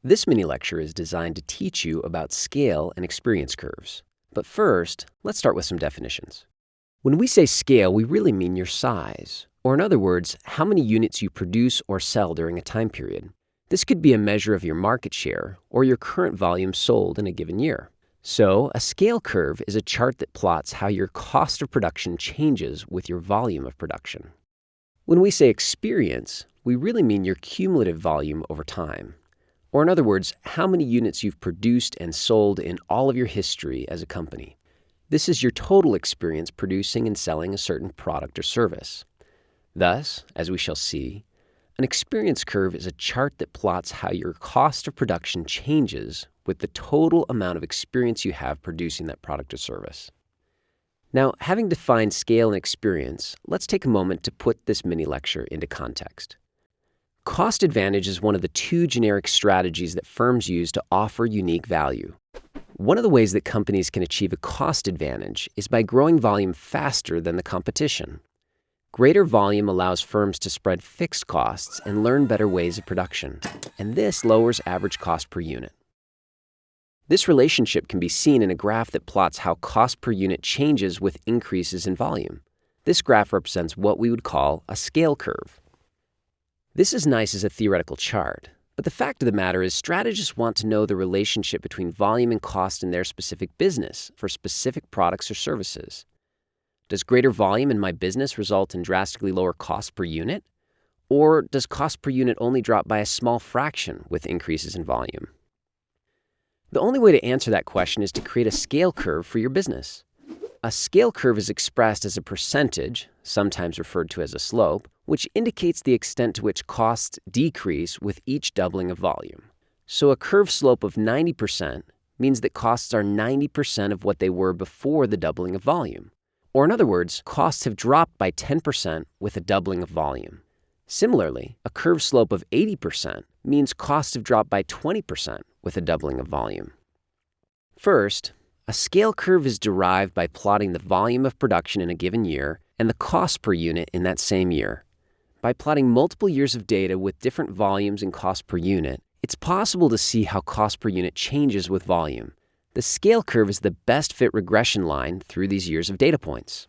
This mini lecture is designed to teach you about scale and experience curves. But first, let's start with some definitions. When we say scale, we really mean your size, or in other words, how many units you produce or sell during a time period. This could be a measure of your market share or your current volume sold in a given year. So, a scale curve is a chart that plots how your cost of production changes with your volume of production. When we say experience, we really mean your cumulative volume over time. Or in other words, how many units you've produced and sold in all of your history as a company. This is your total experience producing and selling a certain product or service. Thus, as we shall see, an experience curve is a chart that plots how your cost of production changes with the total amount of experience you have producing that product or service. Now, having defined scale and experience, let's take a moment to put this mini lecture into context. Cost advantage is one of the two generic strategies that firms use to offer unique value. One of the ways that companies can achieve a cost advantage is by growing volume faster than the competition. Greater volume allows firms to spread fixed costs and learn better ways of production, and this lowers average cost per unit. This relationship can be seen in a graph that plots how cost per unit changes with increases in volume. This graph represents what we would call a scale curve. This is nice as a theoretical chart, but the fact of the matter is strategists want to know the relationship between volume and cost in their specific business for specific products or services. Does greater volume in my business result in drastically lower cost per unit? Or does cost per unit only drop by a small fraction with increases in volume? The only way to answer that question is to create a scale curve for your business. A scale curve is expressed as a percentage, sometimes referred to as a slope, which indicates the extent to which costs decrease with each doubling of volume. So a curve slope of 90% means that costs are 90% of what they were before the doubling of volume. Or in other words, costs have dropped by 10% with a doubling of volume. Similarly, a curve slope of 80% means costs have dropped by 20% with a doubling of volume. First, a scale curve is derived by plotting the volume of production in a given year and the cost per unit in that same year. By plotting multiple years of data with different volumes and cost per unit, it's possible to see how cost per unit changes with volume. The scale curve is the best fit regression line through these years of data points.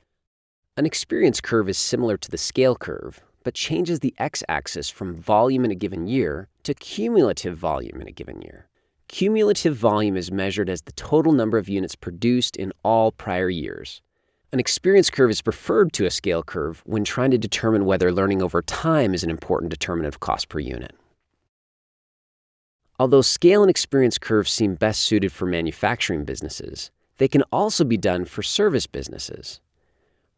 An experience curve is similar to the scale curve, but changes the x-axis from volume in a given year to cumulative volume in a given year. Cumulative volume is measured as the total number of units produced in all prior years. An experience curve is preferred to a scale curve when trying to determine whether learning over time is an important determinant of cost per unit. Although scale and experience curves seem best suited for manufacturing businesses, they can also be done for service businesses.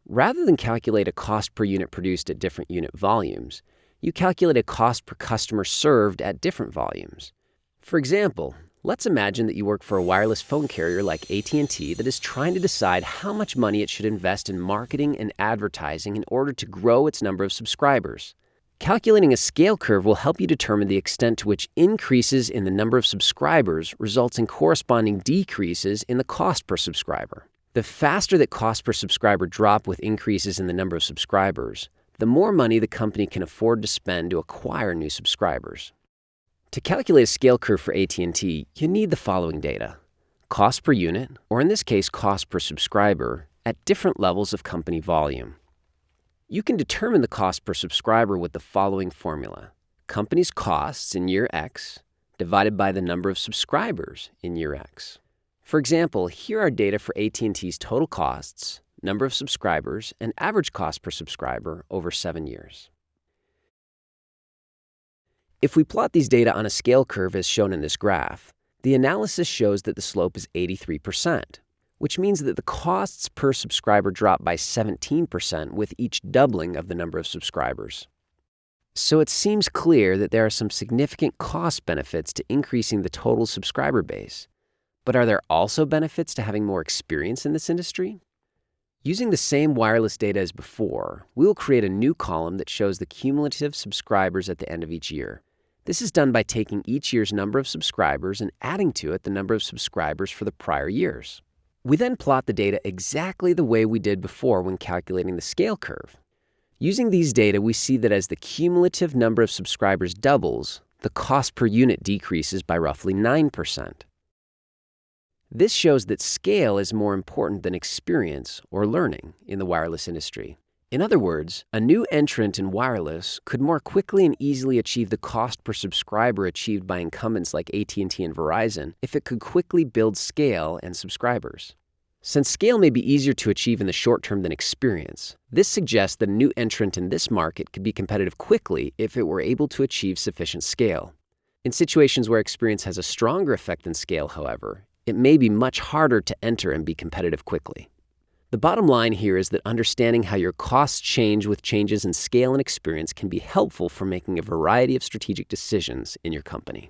Rather than calculate a cost per unit produced at different unit volumes, you calculate a cost per customer served at different volumes. For example, let's imagine that you work for a wireless phone carrier like AT&T that is trying to decide how much money it should invest in marketing and advertising in order to grow its number of subscribers. Calculating a scale curve will help you determine the extent to which increases in the number of subscribers results in corresponding decreases in the cost per subscriber. The faster that cost per subscriber drop with increases in the number of subscribers, the more money the company can afford to spend to acquire new subscribers. To calculate a scale curve for AT&T, you need the following data: cost per unit, or in this case cost per subscriber, at different levels of company volume. You can determine the cost per subscriber with the following formula: company's costs in year X divided by the number of subscribers in year X. For example, here are data for AT&T's total costs, number of subscribers, and average cost per subscriber over 7 years. If we plot these data on a scale curve as shown in this graph, the analysis shows that the slope is 83%, which means that the costs per subscriber drop by 17% with each doubling of the number of subscribers. So it seems clear that there are some significant cost benefits to increasing the total subscriber base. But are there also benefits to having more experience in this industry? Using the same wireless data as before, we will create a new column that shows the cumulative subscribers at the end of each year. This is done by taking each year's number of subscribers and adding to it the number of subscribers for the prior years. We then plot the data exactly the way we did before when calculating the scale curve. Using these data, we see that as the cumulative number of subscribers doubles, the cost per unit decreases by roughly 9%. This shows that scale is more important than experience or learning in the wireless industry. In other words, a new entrant in wireless could more quickly and easily achieve the cost per subscriber achieved by incumbents like AT&T and Verizon if it could quickly build scale and subscribers. Since scale may be easier to achieve in the short term than experience, this suggests that a new entrant in this market could be competitive quickly if it were able to achieve sufficient scale. In situations where experience has a stronger effect than scale, however, it may be much harder to enter and be competitive quickly. The bottom line here is that understanding how your costs change with changes in scale and experience can be helpful for making a variety of strategic decisions in your company.